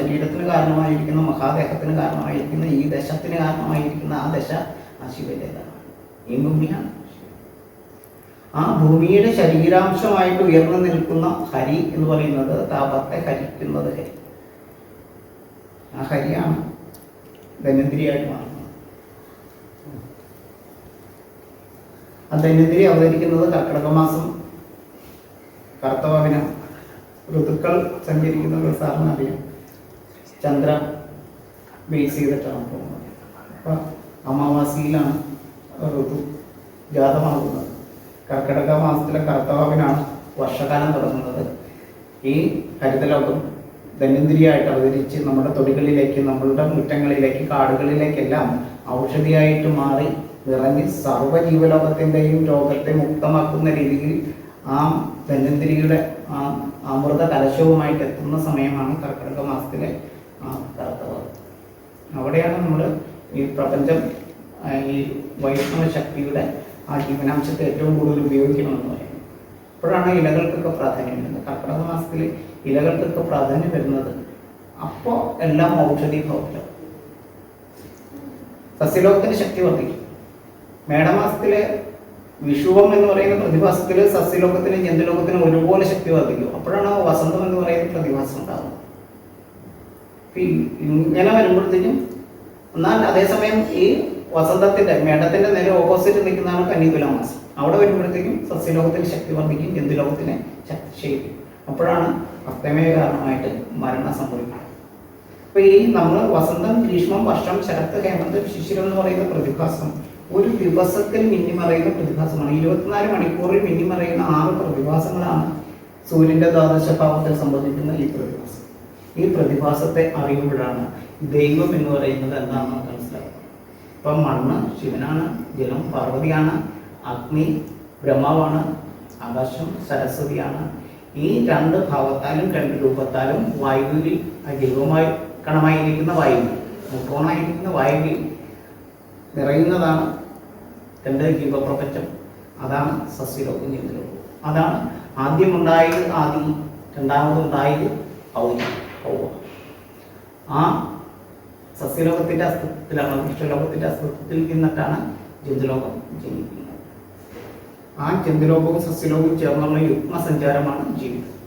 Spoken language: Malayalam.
ശരീരത്തിന് കാരണമായിരിക്കുന്ന, മഹാദേഹത്തിന് കാരണമായിരിക്കുന്ന, ഈ ദശത്തിന് കാരണമായിരിക്കുന്ന ആ ദശ ആ ശിവൻ്റെതാണ്. ഈ ഭൂമിയാണ്. ആ ഭൂമിയുടെ ശരീരാംശമായിട്ട് ഉയർന്നു നിൽക്കുന്ന ഹരി എന്ന് പറയുന്നത് താപത്തെ ഹരിക്കുന്നത് ഹരി. ആ ഹരിയാണ് ധന്വന്തിരിയായിട്ട് മാറുന്നത്. ആ ധന്വന്തിരി അവതരിക്കുന്നത് കർക്കിടക മാസം കർത്തവാവിന ഋതുക്കൾ സഞ്ചരിക്കുന്നത് സാറിന് അറിയാം. ചന്ദ്ര ബേസ് ചെയ്തിട്ടാണ് പോകുന്നത്. അപ്പം അമാവാസിയിലാണ് ഋതു ജാതമാകുന്നത്. കർക്കിടക മാസത്തിലെ കർത്തവാവിനാണ് വർഷകാലം തുടങ്ങുന്നത്. ഈ ഹരിതലോകം ധന്വന്തിരിയായിട്ട് അവതരിച്ച് നമ്മുടെ തൊടികളിലേക്ക്, നമ്മളുടെ മുറ്റങ്ങളിലേക്ക്, കാടുകളിലേക്കെല്ലാം ഔഷധിയായിട്ട് മാറി നിറഞ്ഞ് സർവ്വജീവലോകത്തിൻ്റെയും രോഗത്തെ മുക്തമാക്കുന്ന രീതിയിൽ ആ ധന്വന്തിരിയുടെ ആ അമൃത കലശവുമായിട്ട് എത്തുന്ന സമയമാണ് കർക്കിടക മാസത്തിലെ കർത്തവാവ്. അവിടെയാണ് നമ്മൾ ഈ പ്രപഞ്ചം, ഈ വൈഷ്ണവ ശക്തിയുടെ ആ ജീവനാംശത്തെ ഏറ്റവും കൂടുതൽ ഉപയോഗിക്കണമെന്ന് പറയുന്നത്. അപ്പോഴാണ് ഇലകൾക്കൊക്കെ പ്രാധാന്യം വരുന്നത്. കർക്കിടക മാസത്തിൽ ഇലകൾക്കൊക്കെ പ്രാധാന്യം വരുന്നത് അപ്പോൾ എല്ലാം ഔഷധി ഭൗതികം. സസ്യലോകത്തിന് ശക്തി വർദ്ധിക്കും. മേടമാസത്തിലെ വിഷുവം എന്ന് പറയുന്ന പ്രതിഭാസത്തിൽ സസ്യലോകത്തിനും ജന്തുലോകത്തിനും ഒരുപോലെ ശക്തി വർദ്ധിക്കും. അപ്പോഴാണ് വസന്തം എന്ന് പറയുന്ന പ്രതിഭാസം ഉണ്ടാകുന്നത്. ഇങ്ങനെ വരുമ്പോഴത്തേക്കും, എന്നാൽ അതേസമയം ഈ വസന്തത്തിന്റെ, മേടത്തിന്റെ നേരെ ഓപ്പോസിറ്റ് നിൽക്കുന്നതാണ് കന്നിതുല മാസം. അവിടെ വരുമ്പോഴത്തേക്കും സസ്യലോകത്തിന് ശക്തി വർദ്ധിക്കും, ജന്തുലോകത്തിന് ശക്തി ക്ഷയിക്കും. അപ്പോഴാണ് അസ്തമയ കാരണമായിട്ട് മരണം സംഭവിക്കുന്നത്. അപ്പൊ ഈ നമ്മൾ വസന്തം, ഗ്രീഷ്മം, വർഷം, ശരത്ത്, ഹേമന്ത്, ശിശിരം എന്ന് പറയുന്ന പ്രതിഭാസം ഒരു ദിവസത്തിൽ മിന്നിമറയുന്ന പ്രതിഭാസമാണ്. 24 മണിക്കൂറിൽ മിന്നിമറയുന്ന 6 പ്രതിഭാസങ്ങളാണ് സൂര്യന്റെ ദ്വാദശഭാവത്തിൽ സംബന്ധിക്കുന്ന ഈ പ്രതിഭാസം. ഈ പ്രതിഭാസത്തെ അറിയുമ്പോഴാണ് ദൈവം എന്ന് പറയുന്നത് എന്താണെന്ന് മനസ്സിലാക്കുന്നത്. ഇപ്പം മണ്ണ് ശിവനാണ്, ജലം പാർവതിയാണ്, അഗ്നി ബ്രഹ്മാവാണ്, ആകാശം സരസ്വതിയാണ്. ഈ 2 ഭാവത്താലും 2 രൂപത്താലും വായുവിൽ ജൈവമായി കണമായിരിക്കുന്ന വായു, ന്യൂട്രോണായിരിക്കുന്ന വായുവിൽ നിറയുന്നതാണ് 2 ജീവപ്രപഞ്ചം. അതാണ് സസ്യലോകം, ജന്തുലോകം. അതാണ് ആദ്യമുണ്ടായത് ആദി, രണ്ടാമതുണ്ടായത് ഔവ. ആ സസ്യലോകത്തിൻ്റെ അസ്തിത്വത്തിലാണ്, വൃക്ഷലോകത്തിൻ്റെ അസ്തിത്വത്തിൽ നിന്നിട്ടാണ് ജന്തുലോകം ജനിക്കുന്നത്. ആ ജന്തുലോകവും സസ്യലോകവും ചേർന്നുള്ള യുഗ്മസഞ്ചാരമാണ് ജീവിതം.